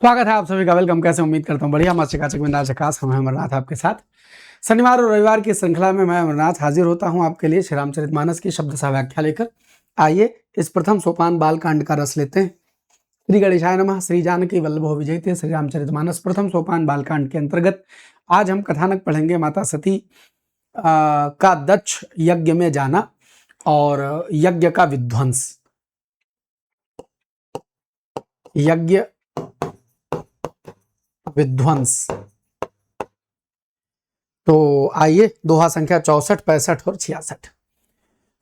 स्वागत है आप सभी का। वेलकम। कैसे उम्मीद करता हूँ बढ़िया। मस्त चकाचक बिंदास झकास। हम हैं अमरनाथ आपके साथ। शनिवार और रविवार की श्रृंखला में मैं अमरनाथ हाजिर होता हूँ आपके लिए श्री रामचरितमानस की शब्दशः व्याख्या लेकर। आइए इस प्रथम सोपान बालकांड का रस लेते हैं। श्री गणेशाय नमः। श्री जानकी वल्लभो विजयते। श्री रामचरितमानस प्रथम सोपान बालकांड के अंतर्गत आज हम कथानक पढ़ेंगे माता सती का दक्ष यज्ञ में जाना और यज्ञ का विध्वंस। यज्ञ विध्वंस। तो आइए दोहा संख्या 64, 65 और 66।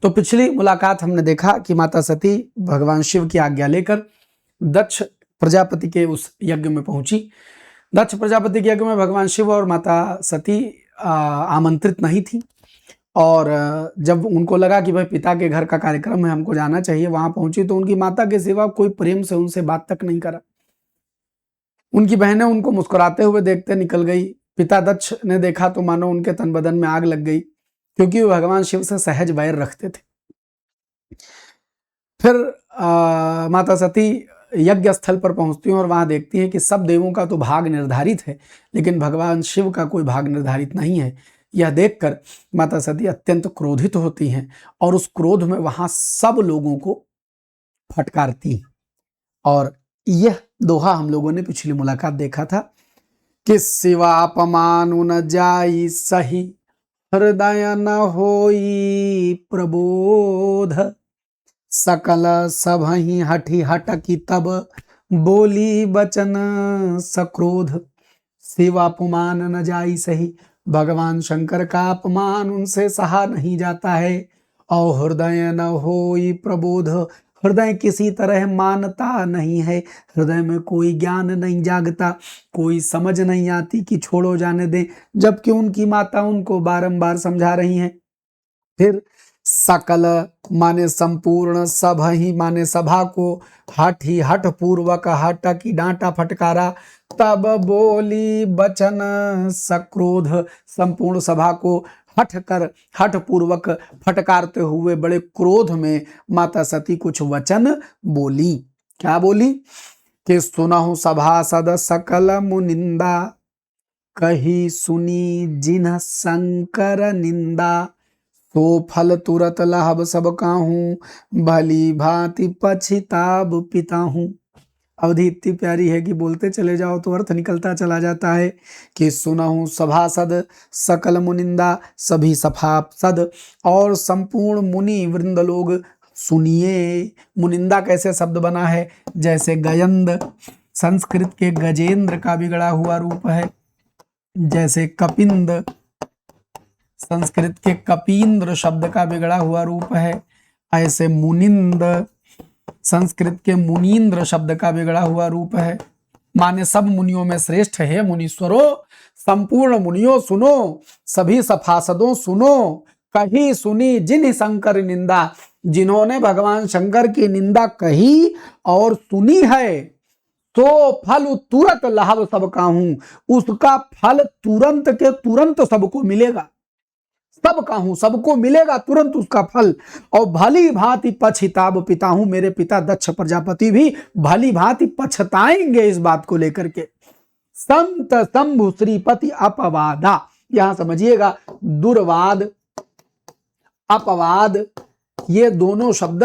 तो पिछली मुलाकात हमने देखा कि माता सती भगवान शिव की आज्ञा लेकर दक्ष प्रजापति के उस यज्ञ में पहुंची। दक्ष प्रजापति के यज्ञ में भगवान शिव और माता सती आमंत्रित नहीं थी और जब उनको लगा कि भाई पिता के घर का कार्यक्रम है, हमको जाना चाहिए, वहां पहुंची तो उनकी माता के सिवा कोई प्रेम से उनसे बात तक नहीं करा। उनकी बहनें उनको मुस्कुराते हुए देखते निकल गई। पिता दक्ष ने देखा तो मानो उनके तन बदन में आग लग गई, क्योंकि वो भगवान शिव से सहज वैर रखते थे। फिर माता सती यज्ञ स्थल पर पहुंचती हैं और वहां देखती हैं कि सब देवों का तो भाग निर्धारित है, लेकिन भगवान शिव का कोई भाग निर्धारित नहीं है। यह देखकर माता सती अत्यंत क्रोधित होती हैं और उस क्रोध में वहां सब लोगों को फटकारती हैं। और यह दोहा हम लोगों ने पिछली मुलाकात देखा था कि शिवापमान न जाई सही, हृदय न होई प्रबोध, सकल सबहि हठी हटकी तब, बोली बचन सक्रोध। शिवापमान न जाई सही, भगवान शंकर का अपमान उनसे सहा नहीं जाता है। और हृदय न होई प्रबोध, हृदय किसी तरह मानता नहीं है, हृदय में कोई ज्ञान नहीं जागता, कोई समझ नहीं आती कि छोड़ो जाने दें, जबकि उनकी माता उनको बारंबार समझा रही हैं। फिर सकल माने संपूर्ण, सब ही माने सभा को, हठ ही हठ पूर्वक हट की डांटा फटकारा, तब बोली बचन सक्रोध, संपूर्ण सभा को हठ पूर्वक फटकारते हुए बड़े क्रोध में माता सती कुछ वचन बोली। क्या बोली कि सुनहु सभासद सकल मुनिंदा, कही सुनी जिन्ह शंकर निंदा, तो फल तुरत लाभ सब काहूं, भली भांति पछिताब पिता हूं। अवधि इतनी प्यारी है कि बोलते चले जाओ तो अर्थ निकलता चला जाता है कि सुनहु सभासद सकल मुनिंदा, सभी सभासद और संपूर्ण मुनि वृंद लोग सुनिए। मुनिंदा कैसे शब्द बना है? जैसे गयंद संस्कृत के गजेंद्र का बिगड़ा हुआ रूप है, जैसे कपिंद संस्कृत के कपींद्र शब्द का बिगड़ा हुआ रूप है, ऐसे मुनिंद संस्कृत के मुनीन्द्र शब्द का बिगड़ा हुआ रूप है। माने सब मुनियों में श्रेष्ठ है मुनीश्वरों, संपूर्ण मुनियों सुनो, सभी सभासदों सुनो, कही सुनी जिन शंकर निंदा, जिन्होंने भगवान शंकर की निंदा कही और सुनी है, तो फल तुरंत लाभ सब काहूं, उसका फल तुरंत के तुरंत सबको मिलेगा। सब काहूं, सबको मिलेगा तुरंत उसका फल। और भली भांति पछिताब पिता हूं, मेरे पिता दक्ष प्रजापति भी भली भांति पछताएंगे इस बात को लेकर के। संत शंभु श्रीपति अपवादा, यहां समझिएगा दुर्वाद अपवाद ये दोनों शब्द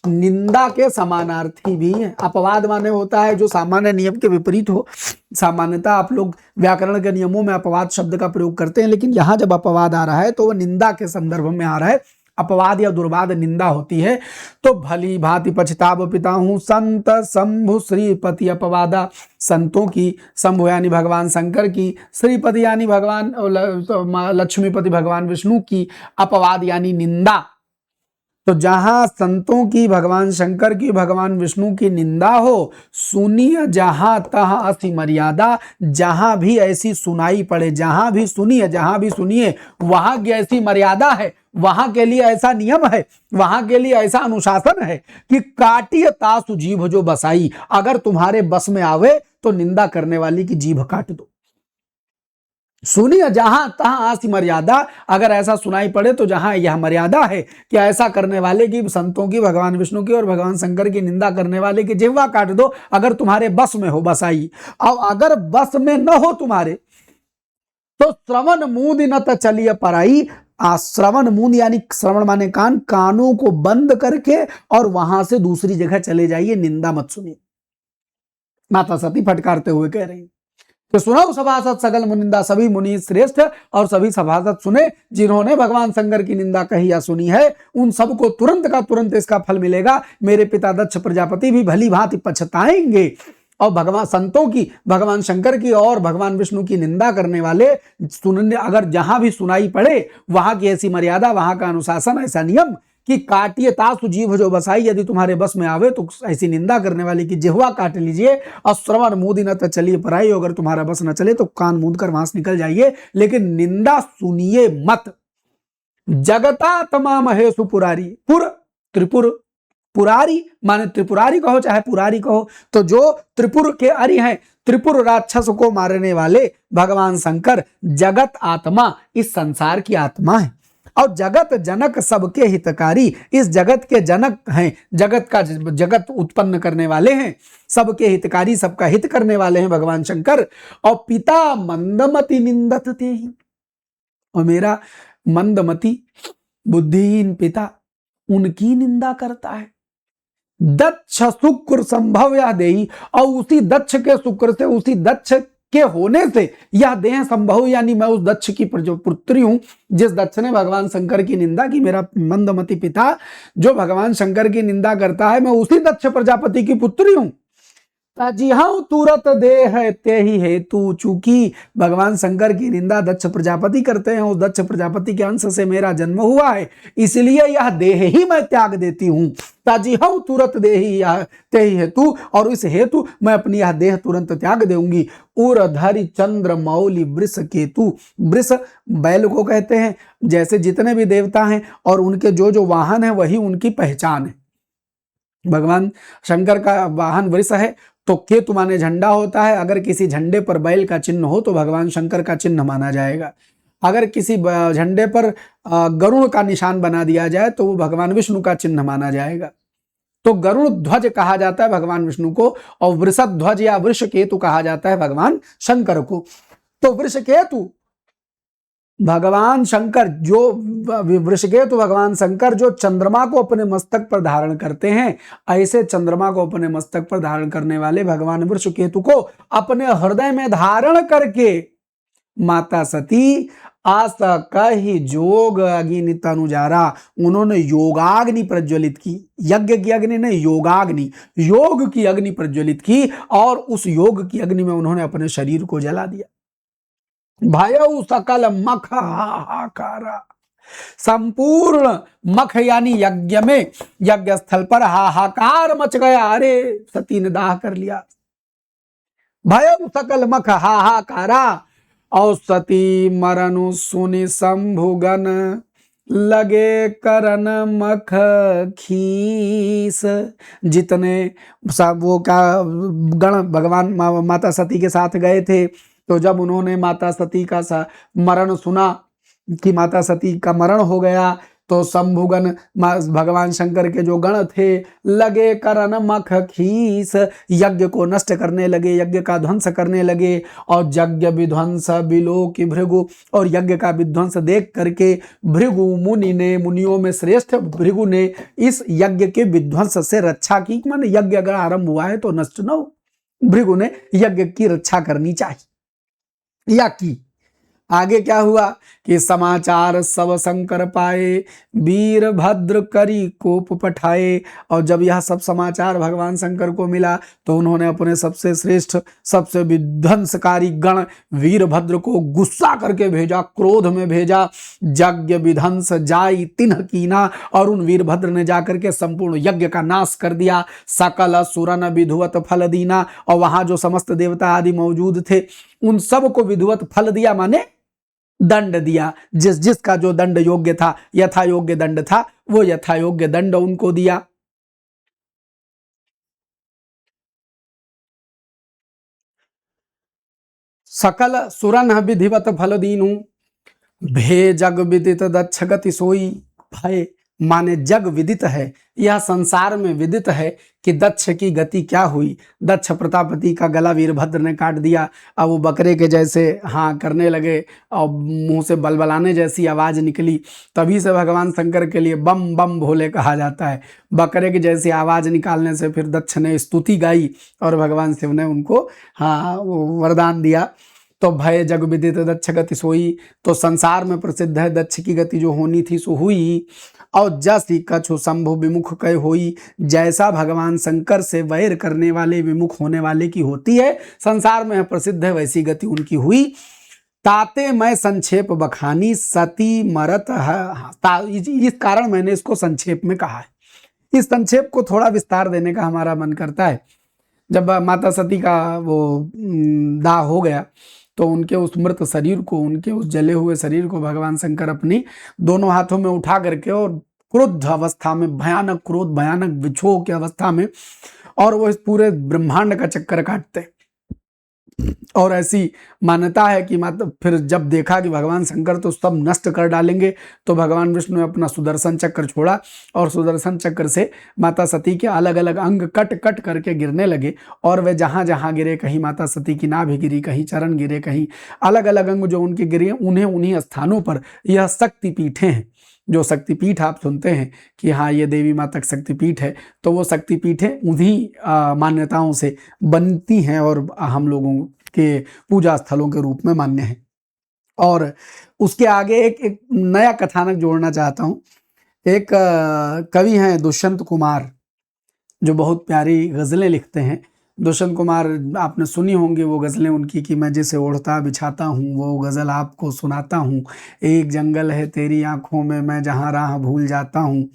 निंदा के समानार्थी भी हैं। अपवाद माने होता है जो सामान्य नियम के विपरीत हो। सामान्यतः आप लोग व्याकरण के नियमों में अपवाद शब्द का प्रयोग करते हैं, लेकिन यहां जब अपवाद आ रहा है तो वह निंदा के संदर्भ में आ रहा है। अपवाद या दुर्वाद निंदा होती है। तो भली भांति पछताब पिता हूं, संत शंभु श्रीपति अपवादा, संतों की, शंभु यानी भगवान शंकर की, श्रीपति यानी भगवान लक्ष्मीपति भगवान विष्णु की, अपवाद यानी निंदा। तो जहां संतों की, भगवान शंकर की, भगवान विष्णु की निंदा हो, सुनिए जहां तहां अति मर्यादा, जहां भी ऐसी सुनाई पड़े, जहां भी सुनिए वहां की ऐसी मर्यादा है, वहां के लिए ऐसा नियम है, वहां के लिए ऐसा अनुशासन है कि काटिय तासु जीभ जो बसाई, अगर तुम्हारे बस में आवे तो निंदा करने वाली की जीभ काट दो। सुनिए जहां तहां आसी मर्यादा, अगर ऐसा सुनाई पड़े तो जहां यह मर्यादा है कि ऐसा करने वाले की, संतों की, भगवान विष्णु की और भगवान शंकर की निंदा करने वाले की जिह्वा काट दो। अगर तुम्हारे बस में हो, बस आई। अब अगर बस में न हो तुम्हारे, तो श्रवण मूंद न त चलिए पराई। श्रवण मूंद यानी श्रवण माने कान, कानों को बंद करके और वहां से दूसरी जगह चले जाइए, निंदा मत सुनिए। माता सती फटकारते हुए कह रही तो सुनो सभासद सकल मुनिंदा, सभी मुनि श्रेष्ठ और सभी सभासद सुने जिन्होंने भगवान शंकर की निंदा कही या सुनी है, उन सबको तुरंत का तुरंत इसका फल मिलेगा। मेरे पिता दक्ष प्रजापति भी भली भांति पछताएंगे। और भगवान संतों की, भगवान शंकर की और भगवान विष्णु की निंदा करने वाले सुनने, अगर जहां भी सुनाई पड़े वहां की ऐसी मर्यादा, वहां का अनुशासन, ऐसा नियम कि काटिए तासु जीभ जो बसाई, यदि तुम्हारे बस में आवे तो ऐसी निंदा करने वाले की जिह्वा काट लीजिए। और श्रवण मूदी न तो चलिए पराई, अगर तुम्हारा बस न चले तो कान मूंद कर वहां से निकल जाइए, लेकिन निंदा सुनिए मत। जगतात्मा महेशु पुरारी, पुर त्रिपुर, पुरारी माने त्रिपुरारी कहो चाहे पुरारी कहो, तो जो त्रिपुर के अरि हैं, त्रिपुर राक्षस को मारने वाले भगवान शंकर जगत आत्मा, इस संसार की आत्मा है और जगत जनक सबके हितकारी, इस जगत के जनक हैं, जगत का जगत उत्पन्न करने वाले हैं, सबके हितकारी, सबका हित करने वाले हैं भगवान शंकर। और पिता मंदमति निंदत ते ही, और मेरा मंदमति बुद्धिहीन पिता उनकी निंदा करता है। दक्ष शुक्र संभव या देही, और उसी दक्ष के शुक्र से, उसी दक्ष के होने से यह देह संभव, यानी मैं उस दक्ष की पुत्री हूं जिस दक्ष ने भगवान शंकर की निंदा की। मेरा मंदमति पिता जो भगवान शंकर की निंदा करता है, मैं उसी दक्ष प्रजापति की पुत्री हूं। जी हाँ, तुरत दे है ते ही हेतु, चूंकि भगवान शंकर की निंदा दक्ष प्रजापति करते हैं, उस दक्ष प्रजापति के अंश से मेरा जन्म हुआ है, इसलिए यह देह ही मैं त्याग देती हूं। ताजी हाँ तुरंत दे ही ते ही हेतु, और इस हेतु मैं अपनी यह देह तुरंत त्याग देऊंगी। उरधरि चंद्र मौली वृष केतु, वृष बैल को कहते हैं, जैसे जितने भी देवता हैं और उनके जो जो वाहन है वही उनकी पहचान है। भगवान शंकर का वाहन वृष है, तो केतु माने झंडा होता है। अगर किसी झंडे पर बैल का चिन्ह हो तो भगवान शंकर का चिन्ह माना जाएगा। अगर किसी झंडे पर गरुड़ का निशान बना दिया जाए तो वो भगवान विष्णु का चिन्ह माना जाएगा। तो गरुड़ ध्वज कहा जाता है भगवान विष्णु को, और वृषभ ध्वज या वृष केतु कहा जाता है भगवान शंकर को। तो वृष केतु भगवान शंकर, जो वृषकेतु भगवान शंकर जो चंद्रमा को अपने मस्तक पर धारण करते हैं, ऐसे चंद्रमा को अपने मस्तक पर धारण करने वाले भगवान वृषकेतु को अपने हृदय में धारण करके माता सती आशा कही जोग अग्नि तनुजारा, उन्होंने योगाग्नि प्रज्वलित की। यज्ञ की अग्नि नहीं, योगाग्नि, योग की अग्नि प्रज्वलित की, और उस योग की अग्नि में उन्होंने अपने शरीर को जला दिया। भयउ सकल मख हाहाकारा, संपूर्ण मख यानी यज्ञ में, यज्ञ स्थल पर हाहाकार मच गया। अरे सती ने दाह कर लिया। भयउ सकल मख हाहाकारा, और सती मरनु सुनि शंभुगन लगे करन मख खीस। जितने सब वो का गण भगवान माता सती के साथ गए थे, तो जब उन्होंने माता सती का मरण सुना कि माता सती का मरण हो गया, तो शंभुगन भगवान शंकर के जो गण थे लगे करन मख खीस, यज्ञ को नष्ट करने लगे, यज्ञ का ध्वंस करने लगे। और यज्ञ विध्वंस बिलो की भृगु, और यज्ञ का विध्वंस देख करके भृगु मुनि ने, मुनियों में श्रेष्ठ भृगु ने इस यज्ञ के विध्वंस से रक्षा की। माने यज्ञ अगर आरंभ हुआ है तो नष्ट न हो, भृगु ने यज्ञ की रक्षा करनी चाहिए या की। आगे क्या हुआ कि समाचार सब शंकर पाए, वीरभद्र करी कोप पठाए। और जब यह सब समाचार भगवान शंकर को मिला तो उन्होंने अपने सबसे श्रेष्ठ, सबसे विध्वंसकारी गण वीरभद्र को गुस्सा करके भेजा, क्रोध में भेजा। यज्ञ विध्वंस जाई तिन्ह कीना, और उन वीरभद्र ने जाकर के संपूर्ण यज्ञ का नाश कर दिया। सकल सुरन विधुवत फल दीना, और वहां जो समस्त देवता आदि मौजूद थे उन सब को विधुवत फल दिया, माने दंड दिया। जिस जिसका जो दंड योग्य था, यथा योग्य दंड था, वो यथा योग्य दंड उनको दिया। सकल सुरन विधिवत फल दीनु, भे जग विदित दक्ष गति सोई। भय माने जग विदित है, यह संसार में विदित है कि दक्ष की गति क्या हुई। दक्ष प्रतापति का गला वीरभद्र ने काट दिया। अब वो बकरे के जैसे हाँ करने लगे और मुंह से बलबलाने जैसी आवाज निकली। तभी से भगवान शंकर के लिए बम बम भोले कहा जाता है। बकरे की जैसी आवाज निकालने से फिर दक्ष ने स्तुति गाई और भगवान शिव ने उनको हाँ वरदान दिया। तो भय जग विदित दक्ष गति सोई, तो संसार में प्रसिद्ध है दक्ष की गति जो होनी थी सो हुई। और जसी कछु शंभु विमुख कह होई, जैसा भगवान शंकर से वैर करने वाले विमुख होने वाले की होती है, संसार में प्रसिद्ध है वैसी गति उनकी हुई। ताते मैं संक्षेप बखानी सती मरत है, इस कारण मैंने इसको संक्षेप में कहा है। इस संक्षेप को थोड़ा विस्तार देने का हमारा मन करता है। जब माता सती का वो दाह हो गया तो उनके उस मृत शरीर को, उनके उस जले हुए शरीर को भगवान शंकर अपनी दोनों हाथों में उठा करके और क्रुद्ध अवस्था में, भयानक क्रोध, भयानक विक्षोभ की अवस्था में, और वो इस पूरे ब्रह्मांड का चक्कर काटते। और ऐसी मान्यता है कि माता फिर जब देखा कि भगवान शंकर तो सब नष्ट कर डालेंगे, तो भगवान विष्णु ने अपना सुदर्शन चक्र छोड़ा और सुदर्शन चक्र से माता सती के अलग अलग अंग कट कट करके गिरने लगे। और वे जहाँ जहाँ गिरे, कहीं माता सती की नाभि गिरी, कहीं चरण गिरे, कहीं अलग अलग अंग जो उनके गिरे, उन्हें उन्हीं स्थानों पर यह शक्तिपीठें हैं। जो शक्तिपीठ आप सुनते हैं कि हाँ ये देवी माता शक्तिपीठ है, तो वो शक्तिपीठें उन्हीं मान्यताओं से बनती हैं और हम लोगों के पूजा स्थलों के रूप में मान्य है। और उसके आगे एक नया कथानक जोड़ना चाहता हूँ। एक कवि हैं दुष्यंत कुमार, जो बहुत प्यारी गज़लें लिखते हैं। दुष्यंत कुमार आपने सुनी होंगी वो गज़लें उनकी कि मैं जिसे ओढ़ता बिछाता हूँ वो गज़ल आपको सुनाता हूँ। एक जंगल है तेरी आँखों में, मैं जहाँ राह भूल जाता हूँ।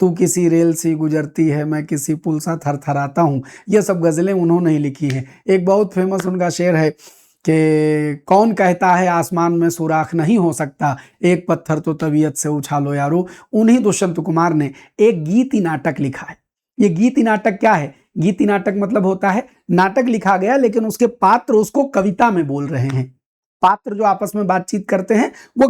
तू किसी रेल सी गुजरती है, मैं किसी पुल सा थरथराता हूँ। ये सब गज़लें उन्होंने ही लिखी हैं। एक बहुत फेमस उनका शेर है कि कौन कहता है आसमान में सुराख नहीं हो सकता, एक पत्थर तो तबीयत से उछालो यारो। उन्हीं दुष्यंत कुमार ने एक गीति नाटक लिखा है। ये गीति नाटक क्या है? गीति नाटक मतलब होता है नाटक लिखा गया लेकिन उसके पात्र उसको कविता में बोल रहे हैं। पात्र जो आपस में बातचीत करते हैं वो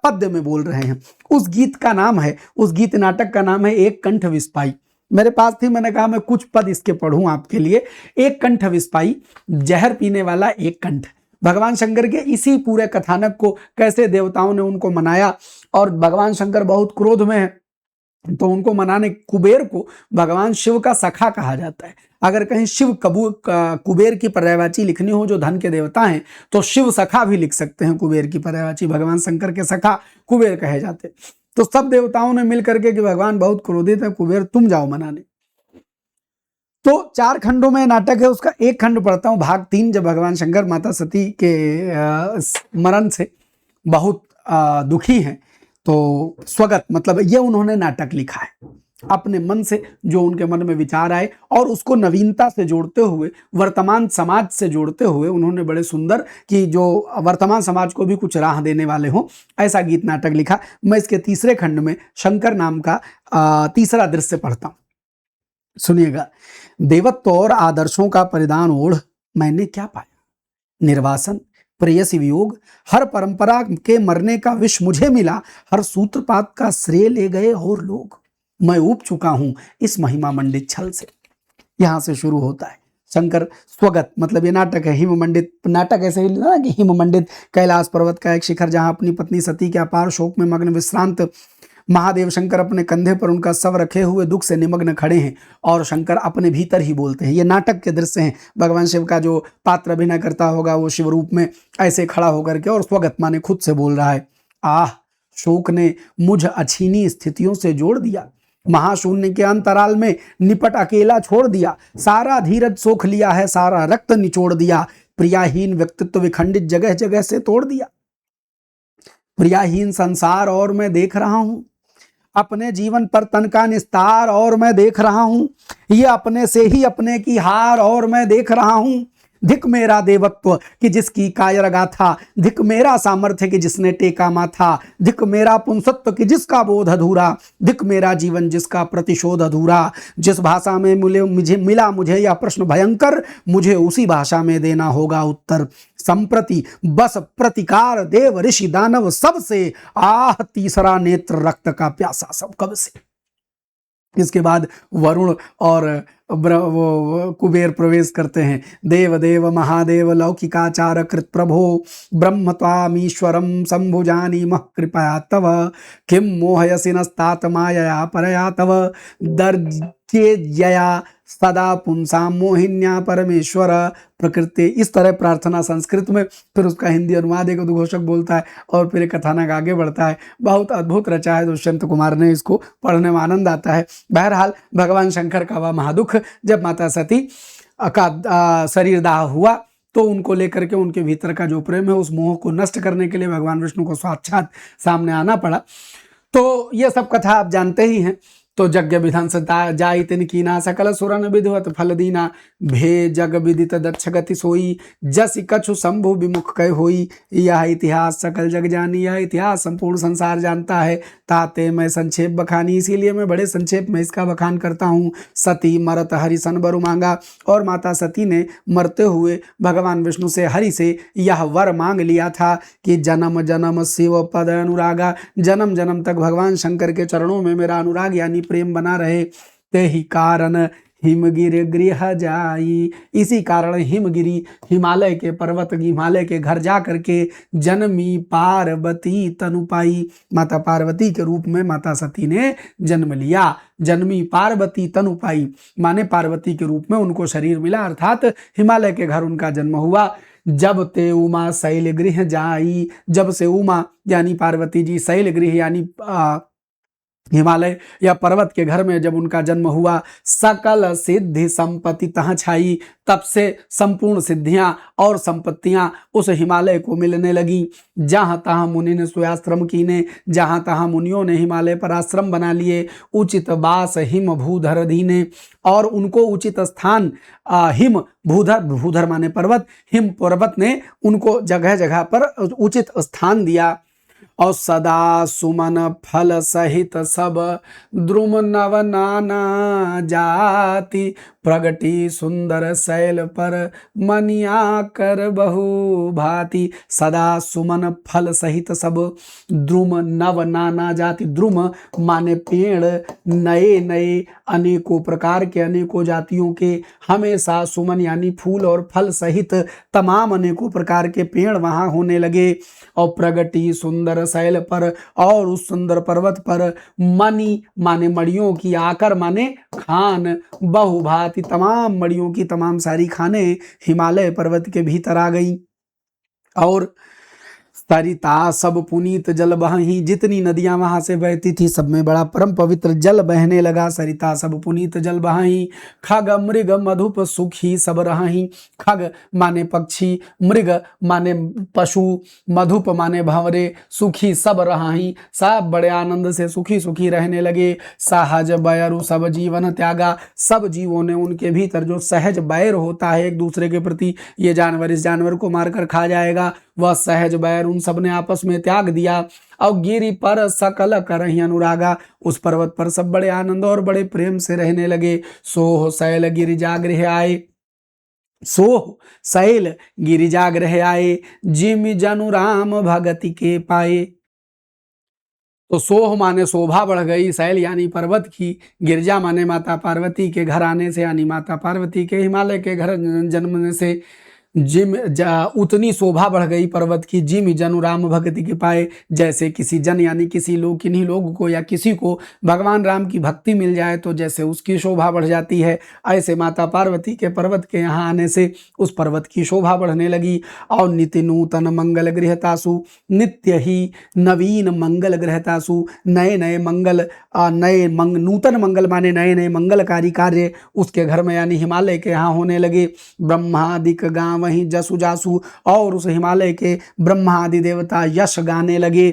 पद्य में बोल रहे हैं। उस गीत का नाम है, उस गीत नाटक का नाम है एक कंठ विस्पाई। मेरे पास थी, मैंने कहा मैं कुछ पद इसके पढ़ूं आपके लिए। एक कंठ विस्पाई, जहर पीने वाला एक कंठ। भगवान शंकर के इसी पूरे कथानक को कैसे देवताओं ने उनको मनाया, और भगवान शंकर बहुत क्रोध में है तो उनको मनाने, कुबेर को भगवान शिव का सखा कहा जाता है। अगर कहीं शिव कुबेर की पर्यायवाची लिखनी हो जो धन के देवता हैं, तो शिव सखा भी लिख सकते हैं कुबेर की पर्यायवाची। भगवान शंकर के सखा कुबेर कहे जाते। तो सब देवताओं ने मिल करके कि भगवान बहुत क्रोधित है, कुबेर तुम जाओ मनाने। तो 4 खंडों में नाटक है, उसका एक खंड पढ़ता हूं, भाग 3, जब भगवान शंकर माता सती के मरण से बहुत दुखी हैं। तो स्वगत मतलब ये उन्होंने नाटक लिखा है अपने मन से, जो उनके मन में विचार आए, और उसको नवीनता से जोड़ते हुए, वर्तमान समाज से जोड़ते हुए उन्होंने बड़े सुंदर कि जो वर्तमान समाज को भी कुछ राह देने वाले हों, ऐसा गीत नाटक लिखा। मैं इसके तीसरे खंड में शंकर नाम का तीसरा दृश्य पढ़ता हूं, सुनिएगा। देवत्व और आदर्शों का परिधान ओढ़ मैंने क्या पाया, निर्वासन प्रेयसी वियोग, हर परंपरा के मरने का विष मुझे मिला, हर सूत्रपात का श्रेय ले गए और लोग, मैं ऊब चुका हूं इस महिमा मंडित छल से। यहां से शुरू होता है शंकर स्वगत, मतलब ये नाटक है हिम मंडित। नाटक ऐसे ही ना कि हिम मंडित, कैलाश पर्वत का एक शिखर जहां अपनी पत्नी सती के अपार शोक में मग्न विश्रांत महादेव शंकर अपने कंधे पर उनका शव रखे हुए दुख से निमग्न खड़े हैं, और शंकर अपने भीतर ही बोलते हैं। ये नाटक के दृश्य हैं। भगवान शिव का जो पात्र अभिनय करता होगा वो शिव रूप में ऐसे खड़ा होकर के और स्वगत माने खुद से बोल रहा है। आह, शोक ने मुझ अछीनी स्थितियों से जोड़ दिया, महाशून्य के अंतराल में निपट अकेला छोड़ दिया, सारा धीरज सोख लिया है, सारा रक्त निचोड़ दिया, प्रियाहीन व्यक्तित्व विखंडित जगह जगह से तोड़ दिया, प्रियाहीन संसार और मैं देख रहा हूं, अपने जीवन पर तन का निस्तार और मैं देख रहा हूं, ये अपने से ही अपने की हार और मैं देख रहा हूं, धिक मेरा देवत्व कि जिसकी कायर गाथा, धिक मेरा सामर्थ्य कि जिसने टेका माथा, धिक मेरा पुंसत्व कि जिसका बोध अधूरा, धिक मेरा जीवन जिसका प्रतिशोध अधूरा। जिस भाषा में मुझे यह प्रश्न भयंकर, मुझे उसी भाषा में देना होगा उत्तर। संप्रति बस प्रतिकार देव ऋषि दानव सबसे, आह तीसरा नेत्र रक्त का प्यासा सब कब से। इसके बाद वरुण और कुबेर प्रवेश करते हैं। देव देव महादेव लौकिकाचार कृत प्रभो, ब्रह्म त्वामीश्वरम शंभुजानी मह कृपया तव, किम मोहयसि नस्तात मायया परया तव, दर्जेजया सदा पुंसा मोहिन्या परमेश्वर प्रकृति। इस तरह प्रार्थना संस्कृत में, फिर उसका हिंदी अनुवाद एक उद्घोषक बोलता है और फिर एक कथानक आगे बढ़ता है। बहुत अद्भुत रचा है दुष्यंत कुमार ने, इसको पढ़ने में आनंद आता है। बहरहाल भगवान शंकर का वह महादुख, जब माता सती का शरीर दाह हुआ तो उनको लेकर के उनके भीतर का जो प्रेम है उस मोह को नष्ट करने के लिए भगवान विष्णु को साक्षात सामने आना पड़ा। तो ये सब कथा आप जानते ही हैं। तो यज्ञ विधान जाई तिन कीना, सकल सुरन विधिवत फल दीना, भे जग विदित दक्ष गति सोई, जस कछु शंभु विमुख कह होई। यह इतिहास सकल जग जानी, यह इतिहास संपूर्ण संसार जानता है, ताते मैं संक्षेप बखानी, इसीलिए मैं बड़े संक्षेप में इसका बखान करता हूँ। सती मरत हरि सन बरु मांगा, और माता सती ने मरते हुए भगवान विष्णु से हरि से यह वर मांग लिया था कि जन्म जन्म शिव पद अनुरागा, जन्म जन्म तक भगवान शंकर के चरणों में मेरा अनुराग यानी प्रेम बना रहे। ते ही कारण हिमगिरि गृह जाई, इसी कारण हिमगिरी हिमालय के पर्वत, हिमालय के घर जा करके जन्मी पार्वती तनु पाई, माता पार्वती के रूप में माता सती ने जन्म लिया। जन्मी पार्वती तनु पाई माने पार्वती के रूप में उनको शरीर मिला, अर्थात हिमालय के घर उनका जन्म हुआ। जब ते उमा शैल गृह जाई, जब से उमा यानी पार्वती जी शैल गृह यानी हिमालय या पर्वत के घर में जब उनका जन्म हुआ, सकल सिद्धि संपत्ति तहाँ छाई, तब से संपूर्ण सिद्धियां और संपत्तियां उस हिमालय को मिलने लगी। जहां तहां मुनि ने स्वयाश्रम कीने, जहां तहां मुनियों ने हिमालय पर आश्रम बना लिए। उचित बास हिम भूधर दीने, और उनको उचित स्थान हिम भूधर, भूधर माने पर्वत, हिम पर्वत ने उनको जगह जगह पर उचित स्थान दिया। और सदा सुमन फल सहित सब द्रुम नव नाना जाति, प्रगटी सुंदर शैल पर मनिया कर बहु भांति। सदा सुमन फल सहित सब द्रुम नव नाना जाति, द्रुम माने पेड़, नए नए अनेकों प्रकार के अनेकों जातियों के, हमेशा सुमन यानी फूल और फल सहित तमाम अनेकों प्रकार के पेड़ वहां होने लगे। और प्रगटी सुंदर शैल पर, और उस सुंदर पर्वत पर मणि माने मड़ियों की, आकर माने खान, बहुभांति तमाम मड़ियों की तमाम सारी खानें हिमालय पर्वत के भीतर आ गई। और सरिता सब पुनीत जल बहहीं, जितनी नदियां वहां से बहती थी सब में बड़ा परम पवित्र जल बहने लगा। सरिता सब पुनीत जल बहहीं, खग मृग मधुप सुखी सब रहीं। खग माने पक्षी, मृग माने पशु, मधुप माने भंवरे, सुखी सब रहीं, सब बड़े आनंद से सुखी सुखी रहने लगे। सहज बैरु सब जीवन त्यागा, सब जीवों ने उनके भीतर जो सहज बैर होता है एक दूसरे के प्रति, ये जानवर इस जानवर को मारकर खा जाएगा, वह सहज बैर उन सब ने आपस में त्याग दिया। और गिरि पर सकल करहि अनुरागा, उस पर्वत पर सब बड़े आनंद और बड़े प्रेम से रहने लगे। सोह शैल गिरिजागृह आए, सोह शैल गिरिजागृह आए, जिमि जनु राम भगति के पाए। तो सोह माने शोभा बढ़ गई, शैल यानी पर्वत की, गिरजा माने माता पार्वती के घर आने से यानी माता पार्वती के हिमालय के घर जन्मने से जिम उतनी शोभा बढ़ गई पर्वत की। जिम जनु राम भक्ति के पाए, जैसे किसी जन यानी किसी लोग, किन्हीं लोगों को या किसी को भगवान राम की भक्ति मिल जाए तो जैसे उसकी शोभा बढ़ जाती है, ऐसे माता पार्वती के पर्वत के यहाँ आने से उस पर्वत की शोभा बढ़ने लगी। और नित्य नूतन मंगल गृहतासु, नित्य ही नवीन मंगल गृहतासु, नए नए मंगल, नूतन मंगल माने नए नए मंगलकारी कार्य उसके घर में यानी हिमालय के यहाँ होने लगे। ब्रह्मादिक गांव वहीं जसु जासु, और उस हिमालय के ब्रह्मा आदि देवता यश गाने लगे।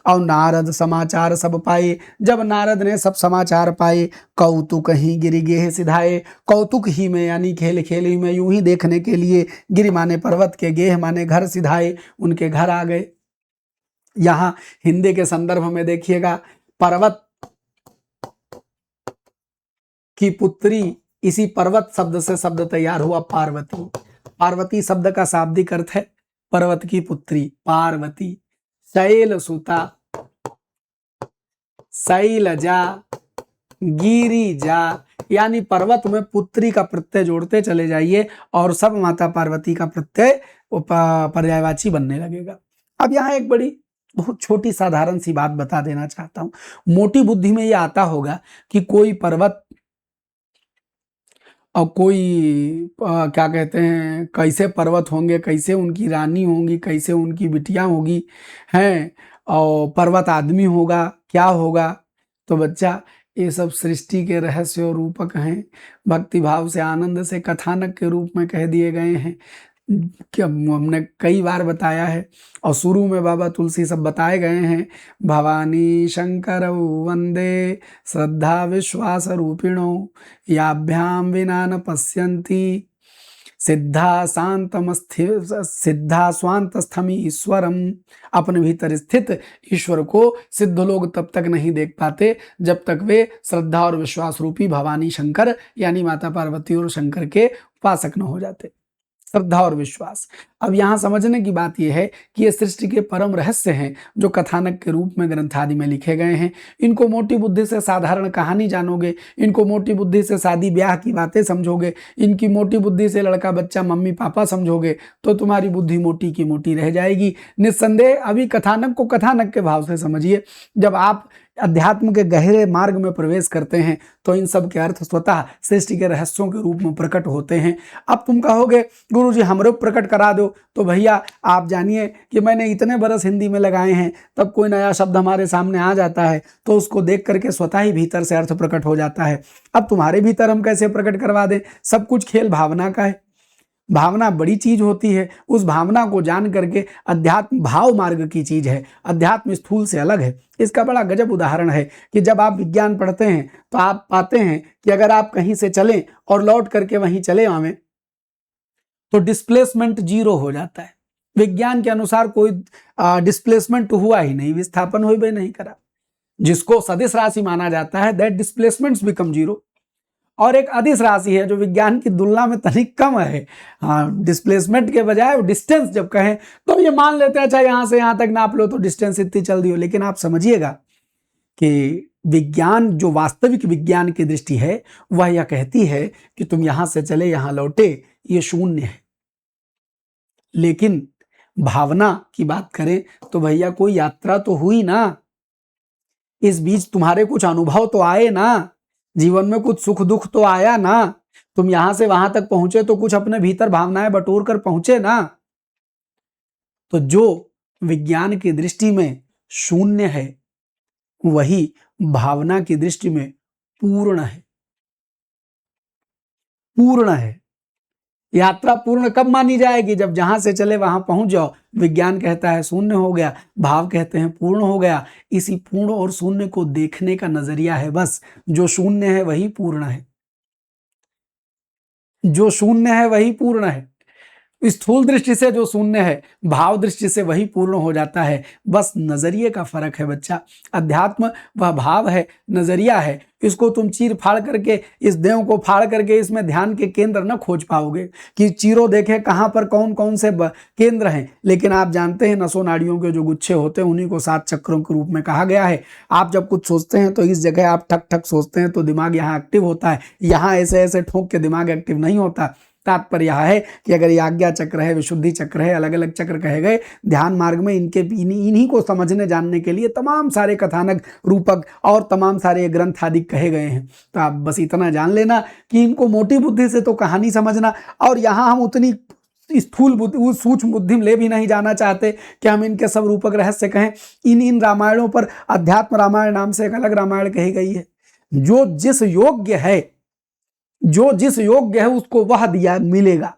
और नारद समाचार सब पाए। जब नारद ने सब समाचार पाए, कौतुक ही गिरि गेह सिधाए। कौतुक ही में यानी खेल खेल ही में, यूं ही देखने के लिए गिरि माने पर्वत के, गेह माने घर, सिधाए उनके घर आ गए। यहां हिंदी के संदर्भ में देखिएगा, पर्वत की पुत्री, इसी पर्वत शब्द से शब्द तैयार हुआ पार्वती। पार्वती शब्द का शाब्दिक अर्थ है पर्वत की पुत्री, पार्वती। शैल सुता, शैलजा, गिरिजा, यानी पर्वत में पुत्री का प्रत्यय जोड़ते चले जाइए और सब माता पार्वती का प्रत्यय पर्यायवाची बनने लगेगा। अब यहाँ एक बड़ी बहुत छोटी साधारण सी बात बता देना चाहता हूं। मोटी बुद्धि में यह आता होगा कि कोई पर्वत और कोई क्या कहते हैं, कैसे पर्वत होंगे, कैसे उनकी रानी होंगी, कैसे उनकी बिटियां होगी हैं, और पर्वत आदमी होगा, क्या होगा। तो बच्चा, ये सब सृष्टि के रहस्य और रूपक हैं, भक्ति भाव से आनंद से कथानक के रूप में कह दिए गए हैं, कि हमने कई बार बताया है। और शुरू में बाबा तुलसी सब बताए गए हैं। भवानी शंकर वंदे श्रद्धा विश्वास रूपिणो, याभ्याम विना न पश्यन्ति, सिद्धा स्वांतस्थमी ईश्वरम। अपने भीतर स्थित ईश्वर को सिद्ध लोग तब तक नहीं देख पाते जब तक वे श्रद्धा और विश्वास रूपी भवानी शंकर यानी माता पार्वती और शंकर के उपासक न हो जाते। श्रद्धा और विश्वास। अब यहाँ समझने की बात यह है कि ये सृष्टि के परम रहस्य हैं जो कथानक के रूप में ग्रंथ आदि में लिखे गए हैं। इनको मोटी बुद्धि से साधारण कहानी जानोगे, इनको मोटी बुद्धि से शादी ब्याह की बातें समझोगे, इनकी मोटी बुद्धि से लड़का बच्चा मम्मी पापा समझोगे तो तुम्हारी बुद्धि मोटी की मोटी रह जाएगी। निस्संदेह अभी कथानक को कथानक के भाव से समझिए। जब आप अध्यात्म के गहरे मार्ग में प्रवेश करते हैं तो इन सब के अर्थ स्वतः सृष्टि के रहस्यों के रूप में प्रकट होते हैं। अब तुम कहोगे गुरुजी हमरो प्रकट करा दो, तो भैया आप जानिए कि मैंने इतने बरस हिंदी में लगाए हैं, तब कोई नया शब्द हमारे सामने आ जाता है तो उसको देख करके स्वतः ही भीतर से अर्थ प्रकट हो जाता है। अब तुम्हारे भीतर हम कैसे प्रकट करवा दें? सब कुछ खेल भावना का है। भावना बड़ी चीज होती है, उस भावना को जान करके अध्यात्म भाव मार्ग की चीज है, अध्यात्म स्थूल से अलग है। इसका बड़ा गजब उदाहरण है कि जब आप विज्ञान पढ़ते हैं तो आप पाते हैं कि अगर आप कहीं से चलें और लौट करके वहीं चले आवें तो डिस्प्लेसमेंट 0 हो जाता है। विज्ञान के अनुसार कोई डिस्प्लेसमेंट हुआ ही नहीं, विस्थापन हो भी नहीं करा। जिसको सदिश राशि माना जाता है दैट डिस्प्लेसमेंट्स बिकम 0, और एक अदिश राशि है जो विज्ञान की तुलना में तनिक कम है। हाँ, डिस्प्लेसमेंट के बजाय डिस्टेंस जब कहें तो ये मान लेते हैं अच्छा यहां से यहां तक नाप लो तो डिस्टेंस इतनी चल दी हो। लेकिन आप समझिएगा कि विज्ञान जो वास्तविक विज्ञान की दृष्टि है वह यह कहती है कि तुम यहां से चले यहां लौटे ये शून्य है। लेकिन भावना की बात करें तो भैया कोई यात्रा तो हुई ना, इस बीच तुम्हारे कुछ अनुभव तो आए ना, जीवन में कुछ सुख दुख तो आया ना, तुम यहां से वहां तक पहुंचे तो कुछ अपने भीतर भावनाएं बटोर कर पहुंचे ना। तो जो विज्ञान की दृष्टि में शून्य है वही भावना की दृष्टि में पूर्ण है। पूर्ण है। यात्रा पूर्ण कब मानी जाएगी? जब जहां से चले वहां पहुंच जाओ। विज्ञान कहता है शून्य हो गया, भाव कहते हैं पूर्ण हो गया। इसी पूर्ण और शून्य को देखने का नजरिया है बस। जो शून्य है वही पूर्ण है, जो शून्य है वही पूर्ण है। स्थूल दृष्टि से जो शून्य है भाव दृष्टि से वही पूर्ण हो जाता है। बस नजरिए का फर्क है बच्चा। अध्यात्म वह भाव है, नजरिया है। इसको तुम चीर फाड़ करके, इस देव को फाड़ करके इसमें ध्यान के केंद्र न खोज पाओगे कि चीरो देखे कहां पर कौन कौन से केंद्र हैं। लेकिन आप जानते हैं नसों नाड़ियों के जो गुच्छे होते हैं उन्हीं को 7 चक्रों के रूप में कहा गया है। आप जब कुछ सोचते हैं तो इस जगह आप ठक ठक सोचते हैं तो दिमाग यहाँ एक्टिव होता है, यहाँ ऐसे ऐसे ठोक के दिमाग एक्टिव नहीं होता। तात्पर्य यह है कि अगर ये आज्ञा चक्र है, विशुद्धि चक्र है, अलग अलग चक्र कहे गए ध्यान मार्ग में, इनके इन्हीं को समझने जानने के लिए तमाम सारे कथानक रूपक और तमाम सारे ग्रंथ आदि कहे गए हैं। तो आप बस इतना जान लेना कि इनको मोटी बुद्धि से तो कहानी समझना, और यहाँ हम उतनी स्थूल बुद्धि सूक्ष्म बुद्धि ले भी नहीं जाना चाहते कि हम इनके सब रूपक रहस्य कहें। इन रामायणों पर अध्यात्म रामायण नाम से एक अलग रामायण कही गई है। जो जिस योग्य है, जो जिस योग्य है उसको वह दिया मिलेगा।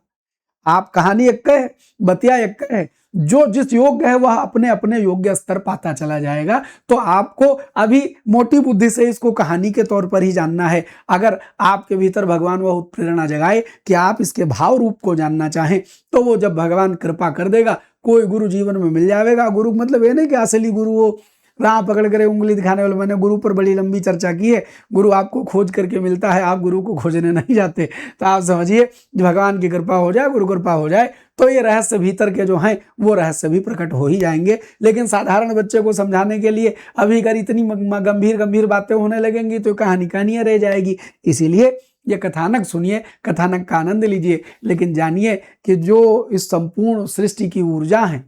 आप कहानी एक है, बतिया एक है। जो जिस योग्य है वह अपने अपने योग्य स्तर पाता चला जाएगा। तो आपको अभी मोटी बुद्धि से इसको कहानी के तौर पर ही जानना है। अगर आपके भीतर भगवान वह प्रेरणा जगाए कि आप इसके भाव रूप को जानना चाहें, तो वो जब भगवान कृपा कर देगा, कोई गुरु जीवन में मिल जाएगा। गुरु मतलब ये नहीं कि असली गुरु वो राह पकड़ कर उंगली दिखाने वाले। मैंने गुरु पर बड़ी लंबी चर्चा की है। गुरु आपको खोज करके मिलता है, आप गुरु को खोजने नहीं जाते। तो आप समझिए, भगवान की कृपा हो जाए, गुरु कृपा हो जाए, तो ये रहस्य भीतर के जो हैं वो रहस्य भी प्रकट हो ही जाएंगे। लेकिन साधारण बच्चे को समझाने के लिए अभी अगर इतनी गंभीर गंभीर बातें होने लगेंगी तो कहानियां रह जाएगी। इसीलिए ये कथानक सुनिए, कथानक का आनंद लीजिए, लेकिन जानिए कि जो इस संपूर्ण सृष्टि की ऊर्जा है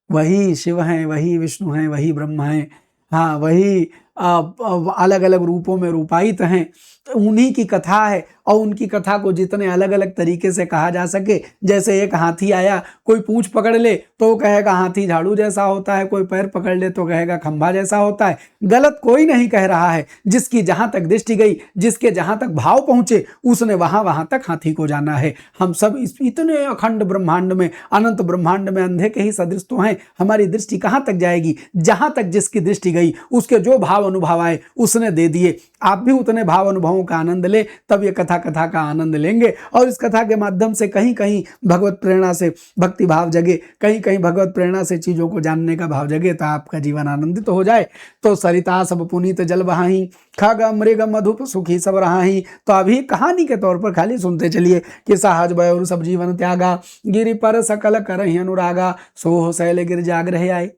वही शिव हैं, वही विष्णु हैं, वही ब्रह्म हैं। हाँ, वही अलग अलग रूपों में रूपायित हैं। उन्हीं की कथा है, और उनकी कथा को जितने अलग अलग तरीके से कहा जा सके। जैसे एक हाथी आया, कोई पूंछ पकड़ ले तो कहेगा हाथी झाड़ू जैसा होता है, कोई पैर पकड़ ले तो कहेगा खंभा जैसा होता है। गलत कोई नहीं कह रहा है। जिसकी जहां तक दृष्टि गई, जिसके जहां तक भाव पहुंचे, उसने वहां वहां तक हाथी को जाना है। हम सब इस इतने अखंड ब्रह्मांड में, अनंत ब्रह्मांड में अंधे के ही सदृश तो हैं। हमारी दृष्टि कहां तक जाएगी? जहां तक जिसकी दृष्टि गई, उसके जो भाव अनुभव आए उसने दे दिए। आप भी उतने भाव अनुभवों का आनंद ले, तब ये कथा का आनंद लेंगे। और इस कथा के माध्यम से कहीं कहीं भगवत प्रेरणा से भक्ति भाव जगे, कहीं कहीं भगवत प्रेरणा से चीजों को जानने का भाव जगे, तो आपका जीवन आनंदित हो जाए। तो सरिता सब पुनीत जल बहाई, खग मृग मधुप सुखी सब रहाही। तो अभी कहानी के तौर पर खाली सुनते चलिए कि सहज बयोर सब जीवन त्यागा, गिरि पर सकल करहि अनुरागा, सोह शैल गिर जागृह आए।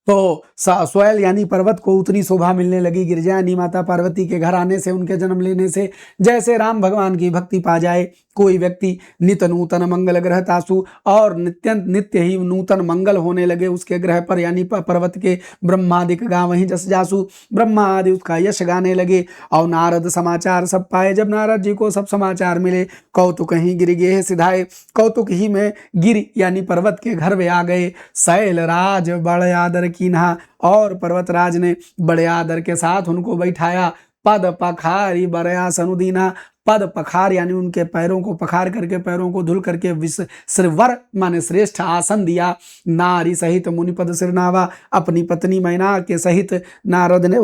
तो स्वयल यानी पर्वत को उतनी शोभा मिलने लगी गिरिजा यानी माता पार्वती के घर आने से, उनके जन्म लेने से। जैसे राम भगवान की भक्ति पा जाए कोई व्यक्ति, नित नूतन मंगल ग्रह तासु, और नित्य ही नूतन मंगल होने लगे उसके ग्रह पर, यानी पर्वत के। ब्रह्मादिक गा वहीं जस जासु, ब्रह्मा आदि उसका यश गाने लगे। और नारद समाचार सब पाए, जब नारद जी को सब समाचार मिले, कौतुक ही गिर गे सिधाए, कौतुक ही में गिर यानी पर्वत के घर में आ गए। शैल राज बड़े आदर कीन्हा, और पर्वतराज ने बड़े आदर के साथ उनको बैठाया। पद पखारी बरया सनुदीना, पद पखार यानी उनके पैरों को पखार करके, पैरों को धुल करके श्रीवर माने श्रेष्ठ आसन दिया। नारी सहित मुनिपद सिरनावा, अपनी पत्नी मैना के सहित नारद ने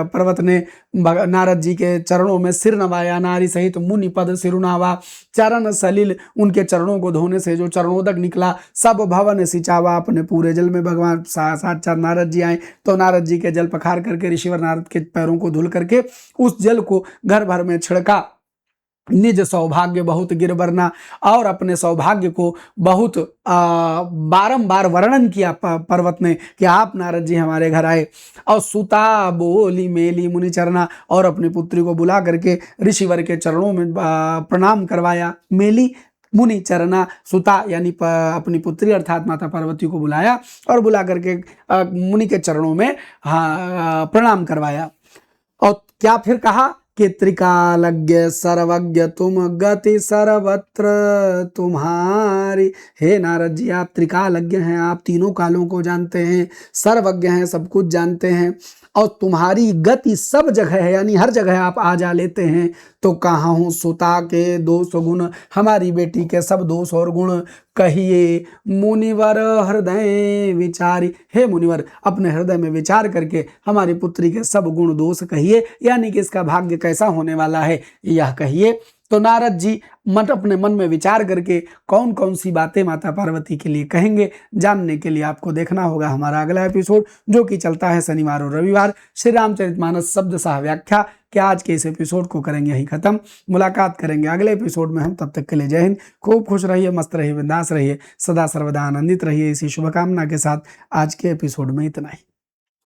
पर्वत ने नारद जी के चरणों में सिर नवाया। नारी सहित मुनिपद सिरुनावा, चरण सलिल उनके चरणों को धोने से जो चरणोदक निकला। सब भवन सिंचावा, अपने पूरे जल में भगवान साक्षात नारद जी आए तो नारद जी के जल पखार करके ऋषिवर नारद के पैरों को धुल करके उस जल को घर भर में छिड़का। निज सौभाग्य बहुत गिरबरना, और अपने सौभाग्य को बहुत बारंबार वर्णन किया पर्वत ने कि आप नारद जी हमारे घर आए। और सुता बोली मेली मुनि चरना, और अपनी पुत्री को बुला करके ऋषिवर के चरणों में प्रणाम करवाया। मेली मुनि चरना, सुता यानी अपनी पुत्री अर्थात माता पार्वती को बुलाया और बुला करके मुनि के चरणों में प्रणाम करवाया। और क्या फिर कहा कि त्रिकालज्ञ सर्वज्ञ तुम, गति सर्वत्र तुम्हारी। हे नारद जी, आप त्रिकालज्ञ हैं, आप तीनों कालों को जानते हैं, सर्वज्ञ हैं, सब कुछ जानते हैं, और तुम्हारी गति सब जगह है, यानी हर जगह आप आ जा लेते हैं। तो कहाँ हूँ सुता के दोष गुण, हमारी बेटी के सब दोष और गुण कहिए। मुनिवर हृदय विचारी, हे मुनिवर अपने हृदय में विचार करके हमारी पुत्री के सब गुण दोष कहिए, यानी कि इसका भाग्य कैसा होने वाला है यह कहिए। तो नारद जी अपने मन में विचार करके कौन कौन सी बातें माता पार्वती के लिए कहेंगे, जानने के लिए आपको देखना होगा हमारा अगला एपिसोड, जो कि चलता है शनिवार और रविवार। श्री रामचरितमानस शब्द सह व्याख्या के आज के इस एपिसोड को करेंगे यहीं खत्म। मुलाकात करेंगे अगले एपिसोड में हम, तब तक के लिए जय हिंद। खूब खुश रहिए, मस्त रहिए, बिंदास रहिए, सदा सर्वदा आनंदित रहिए। इसी शुभकामना के साथ आज के एपिसोड में इतना ही।